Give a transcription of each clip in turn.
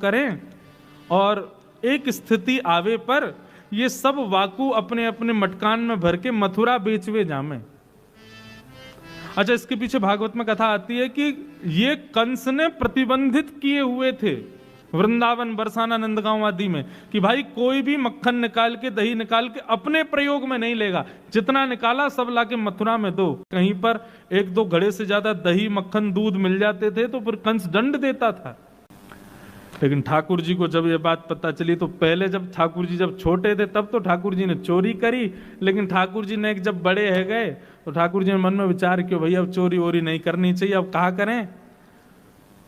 करें और एक स्थिति आवे पर ये सब वाकु अपने अपने मटकान में भर के मथुरा बेचवे जामे। अच्छा, इसके पीछे भागवत में कथा आती है कि ये कंस ने प्रतिबंधित किए हुए थे वृंदावन, बरसाना, नंदगांव आदि में कि भाई कोई भी मक्खन निकाल के, दही निकाल के अपने प्रयोग में नहीं लेगा, जितना निकाला सब लाके मथुरा में दो। कहीं पर एक दो घड़े से ज्यादा दही, मक्खन, दूध मिल जाते थे तो फिर कंस दंड देता था। लेकिन ठाकुर जी को जब ये बात पता चली तो पहले जब ठाकुर जी जब छोटे थे तब तो ठाकुर जी ने चोरी करी, लेकिन ठाकुर जी ने जब बड़े है गए तो ठाकुर जी ने मन में विचार किया भैया अब चोरी वोरी नहीं करनी चाहिए, अब कहा करें।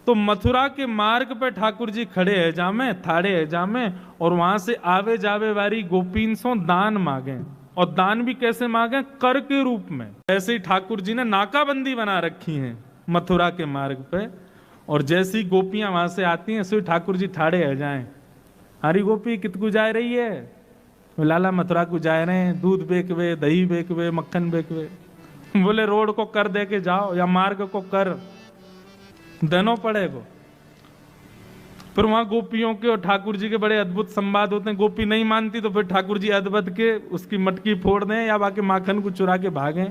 तो मथुरा के मार्ग पे ठाकुर जी खड़े है जामे, थाड़े है जामे, और वहां से आवे जावे वारी गोपीन सो दान मांगे। और दान भी कैसे मांगे? कर के रूप में। ऐसे ही ठाकुर जी ने नाकाबंदी बना रखी है मथुरा के मार्ग पे, और जैसी गोपियां वहां से आती हैं सो ठाकुर जी ठाड़े है जाए। हरी गोपी कितकू जा रही है? लाला मथुरा को जा रहे हैं, दूध बेचवे, दही बेचवे, मक्खन बेचवे। बोले रोड को कर दे के जाओ या मार्ग को कर देना पड़ेगा। फिर वहां गोपियों के और ठाकुर जी के बड़े अद्भुत संवाद होते हैं। गोपी नहीं मानती तो फिर ठाकुर जी अदबद के उसकी मटकी फोड़ दें या बाकी माखन को चुरा के भागें।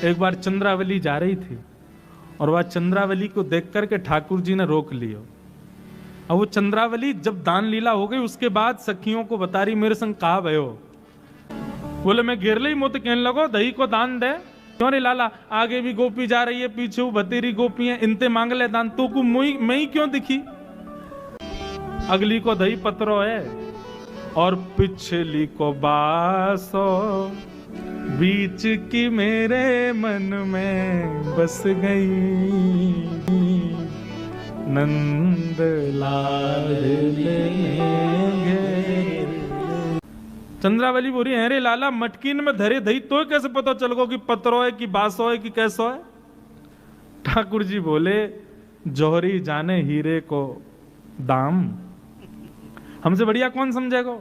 एक बार चंद्रावली जा रही थी और वह चंद्रावली को देख करके ठाकुर जी ने रोक लिया। और वो चंद्रावली जब दान लीला हो गई उसके बाद सखियों को बता रही मेरे संग कहा भयो। बोले मैं घेर ली मुत कहने लगो दही को दान दे। क्यों रे लाला, आगे भी गोपी जा रही है, पीछे वो बतेरी गोपी है, इनते मांग ले दान, तो को मैं ही क्यों दिखी? अगली को दही पत्रो है और पिछली को बासो, बीच की मेरे मन में बस गई, नंद लाल लेंगे। चंद्रावली बोली है रे लाला, मटकीन में धरे दही तो कैसे पता चल गो कि पत्रो है कि बासो है कि कैसो है? ठाकुर जी बोले जौहरी जाने हीरे को दाम, हमसे बढ़िया कौन समझेगा?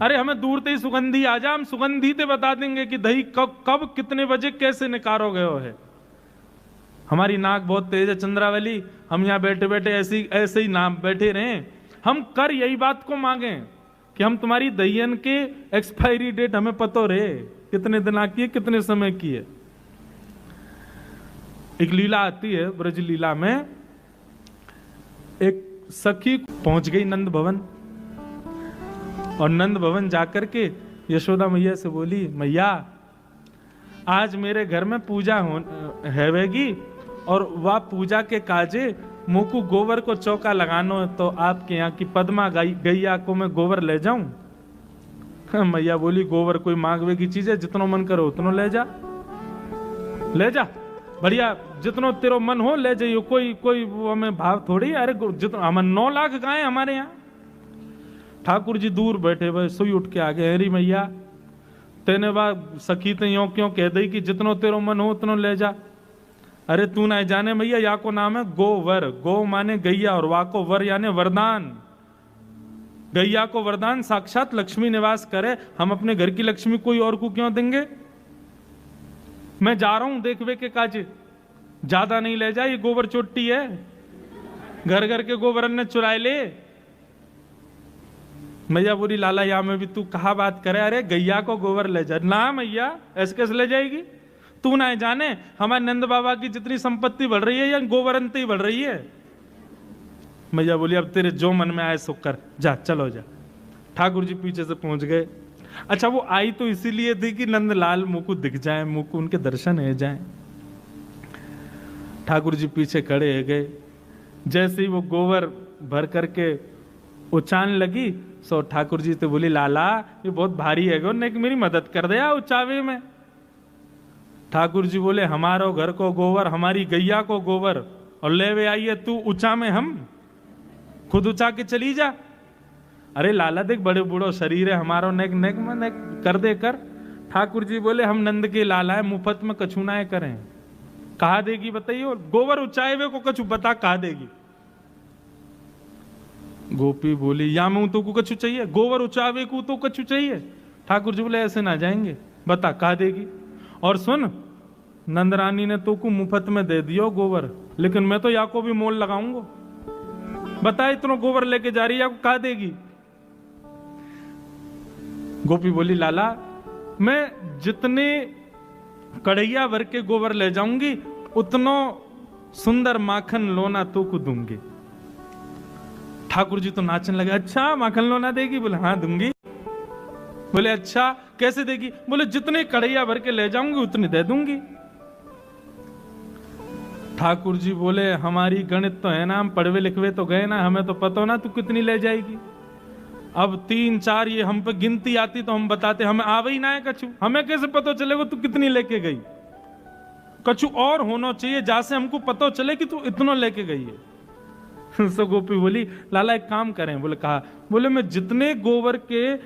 अरे हमें दूर से ही सुगंधी आ जा, हम सुगंधी ते बता देंगे कि दही कब कितने बजे कैसे निकारो गयो है। हमारी नाक बहुत तेज है चंद्रावली, हम यहाँ बैठे बैठे ऐसे ही नाम बैठे रहे। हम कर यही बात को मांगे कि हम तुम्हारी दहियन के एक्सपायरी डेट हमें पता रहे, कितने दिन की है, कितने समय की है। एक लीला आती है ब्रज लीला में, एक सखी पहुंच गई नंद भवन और नंद भवन जाकर के यशोदा मैया से बोली मैया आज मेरे घर में पूजा हैवेगी और वह पूजा के काजे मुकु गोबर को चौका लगानो है, तो आपके यहाँ की पद्मा गैया को मैं गोबर ले जाऊं? मैया बोली गोबर कोई मांगवे की चीज है, जितनो मन करो उतनो ले जा बढ़िया, जितनो तेरो मन हो ले जाइयो, कोई वो हमें भाव थोड़ी। अरे जितना हमें 9 लाख गाय हमारे यहाँ। ठाकुर जी दूर बैठे हुए सुई उठ के आगे, हरी मैया तेने बा सखी ते यो क्यों कह दई कि जितनो तेरो मन हो उतनो ले जा? अरे तू ना जाने मैया, या को नाम है गोवर, गो माने गैया और वा को वर यानी वरदान। गैया को वरदान साक्षात लक्ष्मी निवास करे, हम अपने घर की लक्ष्मी कोई और को क्यों देंगे? मैं जा रहा हूं देखवे के काज, ज्यादा नहीं ले जा, ये गोबर चोटी है, घर घर के गोबर ने चुराए ले। मैया बोली लाला या में भी तू कहा बात करे? अरे गैया को गोबर ले जा ना मैया, ऐसे कैसे ले जाएगी? तू ना जाने हमारे नंद बाबा की जितनी संपत्ति बढ़ रही है या गोबरंती बढ़ रही है। मैया बोली अब तेरे जो मन में आए सो कर, जा चलो जा। ठाकुर जी पीछे से पहुंच गए। अच्छा वो आई तो इसीलिए थी कि नंदलाल मुकु दिख जाए, मुकु उनके दर्शन है जाए। ठाकुर जी पीछे खड़े है गए। जैसे ही वो गोबर भर करके उचान लगी सो ठाकुर जी तो बोली लाला ये बहुत भारी है, मेरी मदद कर दे उचावे में। ठाकुर जी बोले हमारो घर को गोबर, हमारी गैया को गोबर और ले वे आइए तू ऊंचा में, हम खुद ऊंचा के चली जा। अरे लाला देख बड़े बूढ़ो शरीर है हमारो, नेक नेक में नेक कर दे कर। ठाकुर जी बोले हम नंद के लाला है, मुफ्त में कछु ना करें। कहा देगी बताइए? और गोबर ऊंचाए हुए को कछु बता कहा देगी? गोपी बोली या मैं तो को कछु चाहिए, गोबर ऊंचावे को तो कछु चाहिए। ठाकुर जी बोले ऐसे ना जाएंगे, बता कहा देगी? और सुन नंदरानी ने तो को मुफ्त में दे दियो गोबर, लेकिन मैं तो या को भी मोल लगाऊंगा। बता इतना गोबर लेके जा रही है, आपको कहा देगी? गोपी बोली, लाला मैं जितने कढ़ैया भर के गोबर ले जाऊंगी उतना सुंदर माखन लोना तो को दूंगी। ठाकुर जी तो नाचने लगे, अच्छा माखन लोना देगी? बोले हाँ दूंगी। बोले अच्छा कैसे देगी? बोले जितने कढ़ैया भर के ले जाऊंगी उतनी दे दूंगी। ठाकुर जी बोले, हमारी गणित तो है ना, हम पढ़वे लिखवे तो गए ना, हमें तो पता ना तू कितनी ले जाएगी। अब 3 4 ये हम पे गिनती आती तो हम बताते, हमें आवे ही ना है कछु, हमें कैसे पता चलेगा तू कितनी लेके गई? कछु और होना चाहिए जैसे हमको पता चले कि तू इतना लेके गई है। सो गोपी बोली, लाला एक काम करें। बोले कहा? बोले मैं जितने गोबर के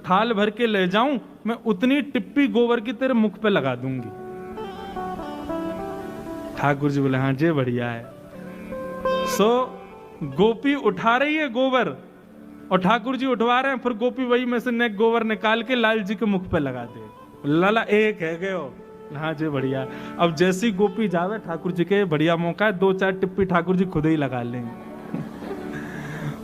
थाल भर के ले जाऊं मैं उतनी टिप्पी गोबर की तेरे मुख पे लगा दूंगी। ठाकुर जी बोले हाँ जे बढ़िया है। सो गोपी उठा रही है गोबर और ठाकुर जी उठवा रहे हैं, फिर गोपी वही में से नेक गोबर निकाल के लाल जी के मुख पे लगा दे। लाला एक है गए हो? हाँ जी बढ़िया। अब जैसी गोपी जावे ठाकुर जी के बढ़िया मौका है, 2 4 टिप्पी ठाकुर जी खुद ही लगा लेंगे।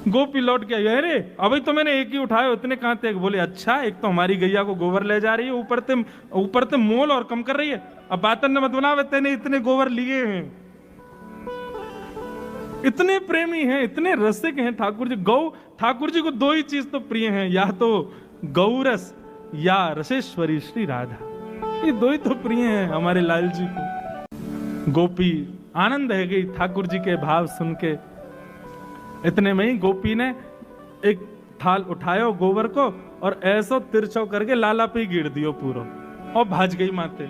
गोपी लौट के आई, अरे अभी तो मैंने एक ही उठाए, उतने कहां थे? बोले अच्छा एक तो हमारी गैया को गोबर ले जा रही है, ऊपर ते मोल और कम कर रही है। अब बातन ने मत बनावे, तेने इतने गोबर लिए हैं। इतने प्रेमी हैं, इतने रसिक हैं ठाकुर जी। ठाकुर जी को 2 ही चीज तो प्रिय हैं, या तो गौरस या रसेश्वरी श्री राधा। ये 2 ही तो प्रिय हैं हमारे लाल जी को। गोपी आनंद है गई ठाकुर जी के भाव सुन के। इतने में ही गोपी ने एक थाल उठायो गोबर को और ऐसो तिरछो करके लाला पे गिर दियो पूरा और भाज गई माते।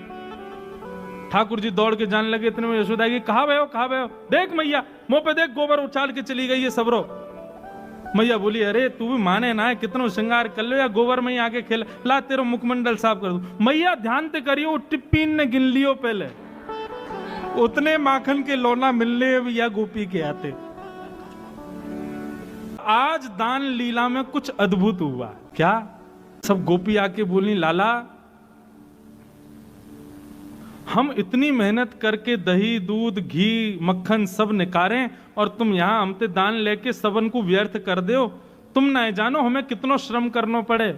ठाकुर जी दौड़ के जाने लगे। इतने में यशोदा की, कहा भयो कहा भयो? देख मैया मुंह पे देख, गोबर उछाल के चली गई है सबरो। मैया बोली, अरे तू भी माने ना है, कितना श्रृंगार कर लो या गोबर में ही आके खेल, ला तेरा मुखमंडल साफ कर दू। मैया ध्यान ते करियो, टिप्पीन ने गिन लियो पहले, उतने माखन के लोना मिलने या गोपी के आते। आज दान लीला में कुछ अद्भुत हुआ। क्या? सब गोपी आके बोली, लाला हम इतनी मेहनत करके दही दूध घी मक्खन सब निकारें और तुम यहां हमते दान लेके सबन को व्यर्थ कर दो। तुम ना जानो हमें कितना श्रम करना पड़े,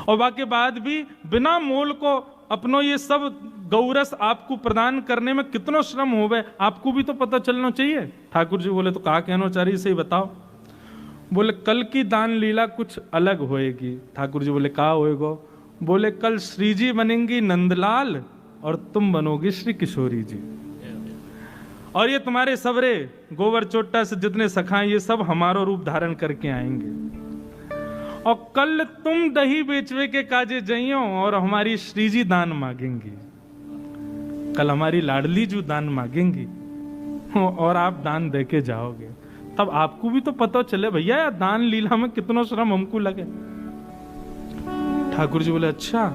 और बाकी बाद भी बिना मोल को अपनो ये सब गौरस आपको प्रदान करने में कितना श्रम होवे, आपको भी तो पता चलना चाहिए। ठाकुर जी बोले, तो कहा कहना चाह रही से ही बताओ। बोले कल की दान लीला कुछ अलग होएगी। ठाकुर जी बोले, कहा होएगा? बोले कल श्री जी बनेंगी नंदलाल और तुम बनोगी श्री किशोरी जी, और ये तुम्हारे सबरे गोबर चोट्टा से जितने सखाएं ये सब हमारा रूप धारण करके आएंगे, और कल तुम दही बेचवे के काजे जइयो और हमारी श्री जी दान मांगेंगी। कल हमारी लाडली जो दान मांगेंगी और आप दान देके जाओगे, तब आपको भी तो पता चले भैया यार दान लीला में कितना श्रम हमको लगे। ठाकुर जी बोले, अच्छा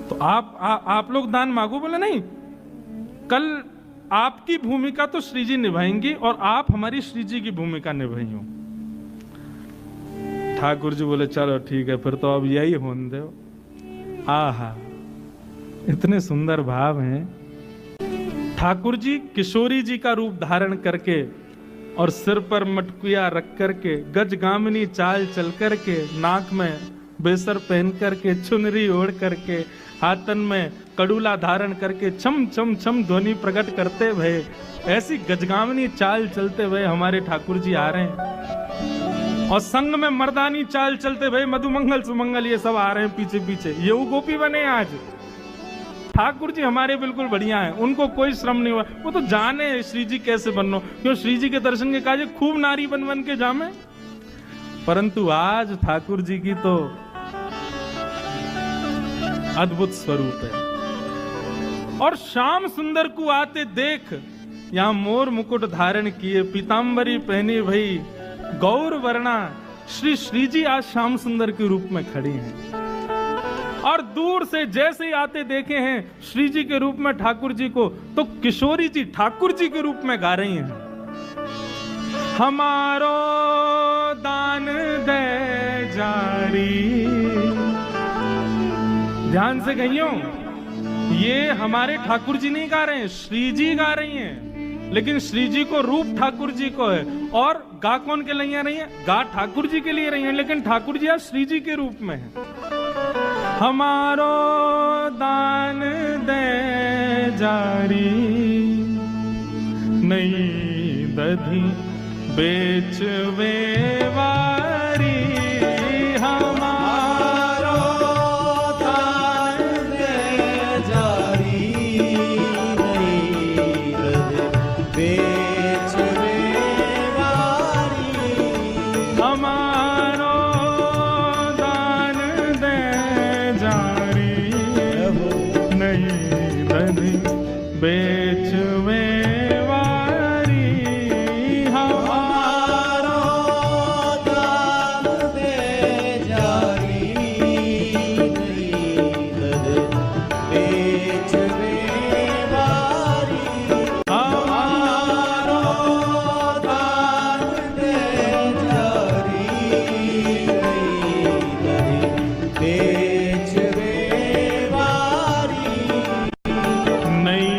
तो आप लोग दान मांगो? बोले नहीं, कल आपकी भूमिका तो श्री जी निभाएंगी और आप हमारी श्री जी की भूमिका निभाइयो। ठाकुर जी बोले, चलो ठीक है फिर तो अब यही होने दो। आहा इतने सुंदर भाव हैं। ठाकुर जी किशोरी जी का रूप धारण करके और सिर पर मटकुया रख करके, गजगामिनी चाल चल करके, नाक में बेसर पहन करके, चुनरी ओढ़ करके, हाथन में कड़ूला धारण करके छम छम छम ध्वनि प्रकट करते हुए, ऐसी गजगामिनी चाल चलते हुए हमारे ठाकुर जी आ रहे हैं, और संग में मर्दानी चाल चलते हुए मधुमंगल सुमंगल ये सब आ रहे हैं पीछे पीछे। ये वो गोपी बने आज। ठाकुर जी हमारे बिल्कुल बढ़िया हैं, उनको कोई श्रम नहीं हुआ। वो तो जाने श्री जी कैसे बनना, क्यों श्री जी के दर्शन के काजे खूब नारी बन बन के जामे। परंतु आज ठाकुर जी की तो अद्भुत स्वरूप है। और श्याम सुंदर को आते देख, यहां मोर मुकुट धारण किए, पीतांबरी पहनी भई गौर वर्णा, श्री जी आज श्याम सुंदर के रूप में खड़ी हैं। और दूर से जैसे ही आते देखे हैं श्री जी के रूप में ठाकुर जी को, तो किशोरी जी ठाकुर जी के रूप में गा रही हैं, हमारो दान दे जारी। ध्यान से कहियो, ये हमारे ठाकुर जी नहीं गा रहे हैं, श्री जी गा रही हैं। लेकिन श्री जी को रूप ठाकुर जी को है। और गा कौन के लिए रही है? गा ठाकुर जी के लिए रही है, लेकिन ठाकुर जी आज श्री जी के रूप में है। हमारो दान दे जारी, नहीं दधी बेचवे वारी। हमारो दान दे जारी, नहीं दधी बेचवे वारी। हमारो दान दे जारी, नहीं दधी बेचवे वारी। हमारो दान दे जारी, नहीं दधी बेचवे वारी। हमारो दान दे जारी, नहीं दधी बेचवे वारी। नई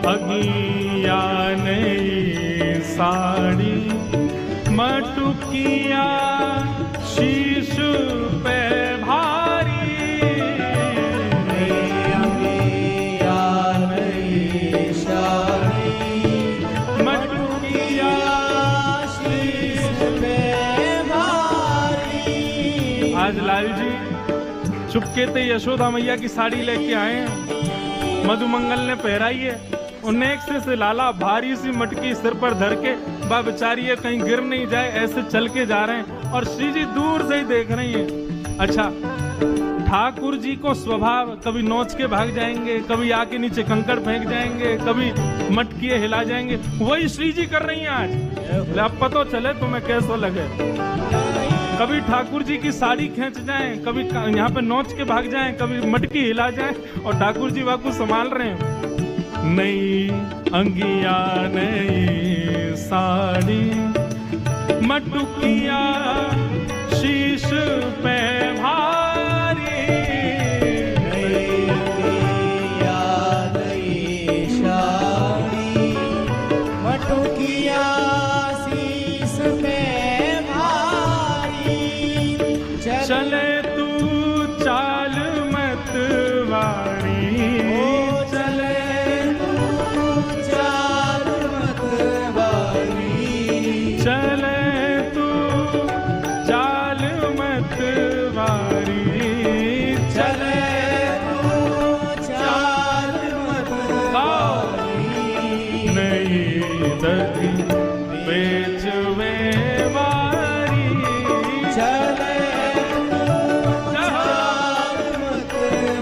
अगिया नई साड़ी, मटुकिया शीश पे भारी। अगिया नई साड़ी, मटुकिया शीश पे भारी। आज लाल जी चुपके ते यशोदा मैया की साड़ी लेके आए हैं, मधुमंगल ने पहराई है। उन्हें से लाला भारी सी मटकी सिर पर धर के बा बेचारी है कहीं गिर नहीं जाए, ऐसे चल के जा रहे हैं और श्री जी दूर से ही देख रही हैं। अच्छा, ठाकुर जी को स्वभाव कभी नोच के भाग जाएंगे, कभी आके नीचे कंकड़ फेंक जाएंगे, कभी मटकिए हिला जाएंगे, वही श्री जी कर रही हैं आज। अब पता चले तुम्हें कैसा लगे। कभी ठाकुर जी की साड़ी खींच जाएं, कभी यहाँ पे नोच के भाग जाएं, कभी मटकी हिला जाएं और ठाकुर जी वाकू संभाल रहे हैं। नई अंगिया नई साड़ी, मटुकिया शीश पे भारी। नई अगिया नई साड़ी, मटुकिया शीश पे भारी। चले तू चाल मत वारी, चले तू चाल मत वारी। चले तू चाल मत वारी। चले तू चाल मत वारी। नहीं दधी बेचवे वारी। चले तू चाल मत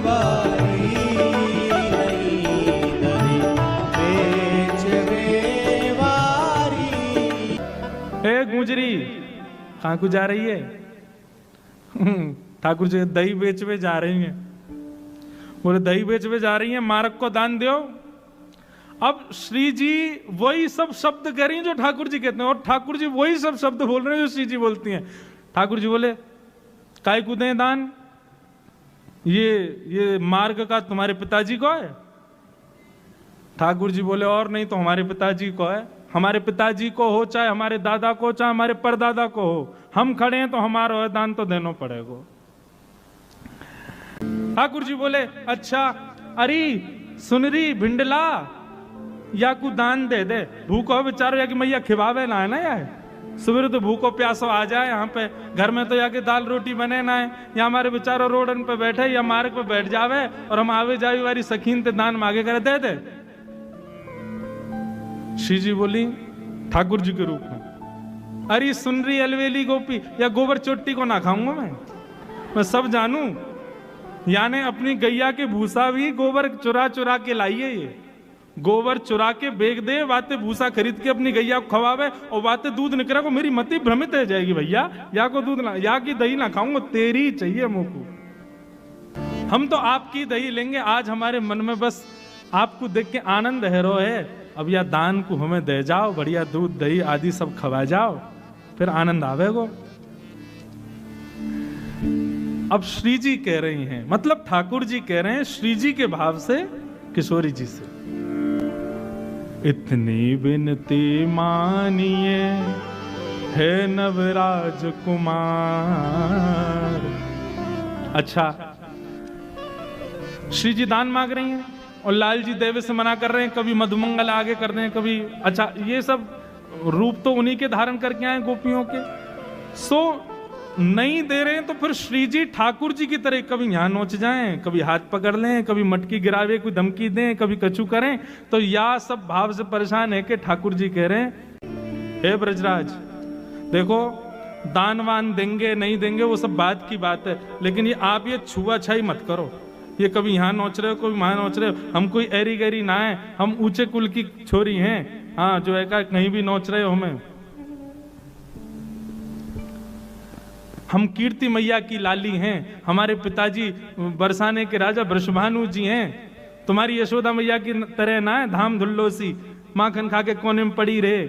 वारी। नहीं दधी बेचवे वारी। ए गुजरी कहाँ को जा रही है? ठाकुर जी दही बेचवे जा रही हैं। बोले दही बेचवे जा रही हैं, मार्ग को दान दो। अब श्री जी वही सब शब्द कह रही हैं जो ठाकुर जी कहते हैं, और ठाकुर जी वही सब शब्द बोल रहे हैं जो श्री जी बोलती हैं। ठाकुर जी बोले काय को दें दान? ये मार्ग का तुम्हारे पिताजी को है। ठाकुर जी बोले और नहीं तो हमारे पिताजी को है। हमारे पिताजी को हो, चाहे हमारे दादा को, चाहे हमारे परदादा को हो, हम खड़े हैं तो हमारा है, दान तो देना पड़ेगा। ठाकुर जी बोले अच्छा, अरे सुनरी भिंडला या को दान दे दे। भूखो बेचारो या कि मैया खिबावे ना है ना यार, सुबह तो भूखो प्यासो आ जाए यहाँ पे, घर में तो या कि दाल रोटी बने ना है, या हमारे बेचारो रोडन पे बैठे या मार्ग पे बैठ जावे और हम आवे जावे वाली सखीन ते दान मांगे करे दे दे। श्री जी बोली ठाकुर जी के रूप में, अरे सुन रही अलवेली गोपी या गोबर चोटी को ना खाऊंगा मैं सब जानू। यानी अपनी गैया के भूसा भी गोबर चुरा चुरा के लाइए, ये गोबर चुरा के बेच दे, बातें भूसा खरीद के अपनी गैया को खवावे और बातें दूध निकला को मेरी मति भ्रमित रह जाएगी। भैया या को दूध ना, या की दही ना खाऊंगा, तेरी चाहिए मुझको। हम तो आपकी दही लेंगे, आज हमारे मन में बस आपको देख के आनंद है रो है। अब या दान को हमें दे जाओ, बढ़िया दूध दही आदि सब खवा जाओ, फिर आनंद आवेगो। अब श्री जी कह रही हैं, मतलब ठाकुर जी कह रहे हैं श्री जी के भाव से किशोरी जी से। इतनी विनती मानिए हे नवराज कुमार। अच्छा, श्री जी दान मांग रही हैं और लाल जी देवे से मना कर रहे हैं, कभी मधुमंगल आगे कर रहे हैं, कभी अच्छा, ये सब रूप तो उन्हीं के धारण करके आए गोपियों के। सो नहीं दे रहे हैं तो फिर श्री जी ठाकुर जी की तरह कभी यहां नोच जाएं, कभी हाथ पकड़ लें, कभी मटकी गिरावे, कोई धमकी दें, कभी कछु करें। तो या सब भाव से परेशान है कि ठाकुर जी कह रहे हैं, हे ब्रजराज देखो, दानवान देंगे नहीं देंगे वो सब बात की बात है, लेकिन ये आप ये छुआछाई मत करो। ये कभी यहाँ नोच रहे हो, कभी वहां नोच रहे हो। हम कोई एरी गैरी ना है, हम ऊंचे कुल की छोरी हैं। हाँ, जो है का कहीं भी नोच रहे हो हमें। हम कीर्ति मैया की लाली हैं, हमारे पिताजी बरसाने के राजा वृषभानु जी हैं। तुम्हारी यशोदा मैया की तरह ना है धाम धुल्लोसी, माखन खा के कोने में पड़ी रहे,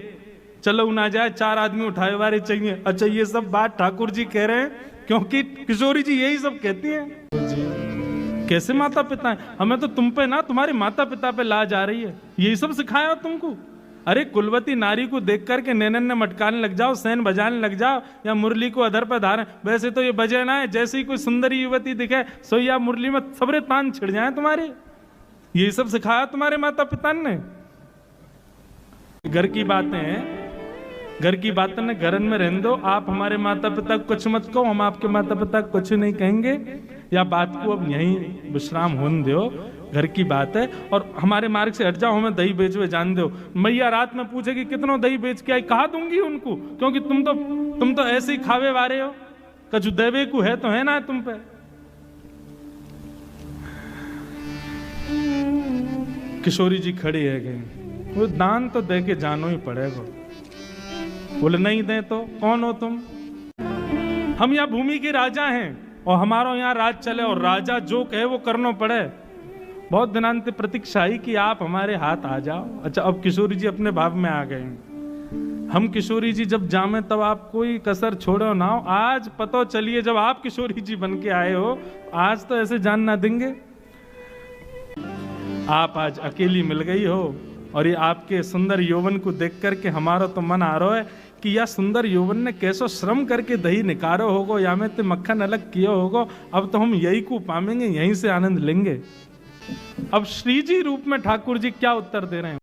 चलो ना जाए, 4 आदमी उठाए वारे चाहिए। अच्छा, ये सब बात ठाकुर जी कह रहे हैं क्योंकि किशोरी जी यही सब कहती हैं। कैसे माता पिता है? हमें तो तुम पे ना, तुम्हारे माता पिता पे लाज आ रही है। यही सब सिखाया हो तुमको? अरे कुलवती नारी को देख करके नैनन ने मटकाने लग जाओ, सैन बजाने लग जाओ, या मुरली को अधर पर धारण। वैसे तो ये बजे ना है, जैसे ही कोई सुंदरी युवती दिखे सोया मुरली में सबरे तान छिड़ जाए तुम्हारे। यही सब सिखाया तुम्हारे माता पिता ने। घर की बातें हैं, घर की बातें ने घरन में रहने दो। आप हमारे माता पिता को कुछ मत कहो, हम आपके माता पिता को कुछ नहीं कहेंगे। या बात को अब यहीं विश्राम होने दो, घर की बात है। और हमारे मार्ग से हट जाओ, हमें दही बेचवे जान दो। मैया रात में पूछेगी कितनों दही बेच के आई, कहा दूंगी उनको, क्योंकि तुम तो ऐसे ही खावे वारे हो। कछु देवे को है तो है ना तुम पे। किशोरी जी खड़ी है गई, वो दान तो दे के जानो ही पड़ेगा। बोले नहीं दे तो कौन हो तुम? हम यहाँ भूमि के राजा हैं और हमारा यहाँ राज चले, और राजा जो कहे वो करना पड़े। बहुत दिनांत प्रतीक्षा ही कि आप हमारे हाथ आ जाओ। अच्छा, अब किशोरी जी अपने भाव में आ गए। हम किशोरी जी जब जामे तब आप कोई कसर छोड़ो ना हो। आज पता चलिए जब आप किशोरी जी बन के आए हो, आज तो ऐसे जान ना देंगे। आप आज अकेली मिल गई हो और ये आपके सुंदर यौवन को देख करके हमारा तो मन आ रहा है कि यह सुंदर यौवन ने कैसो श्रम करके दही निकारो होगो, या में ते मक्खन अलग किया होगो। अब तो हम यही को पाएंगे, यहीं से आनंद लेंगे। अब श्री जी रूप में ठाकुर जी क्या उत्तर दे रहे हैं?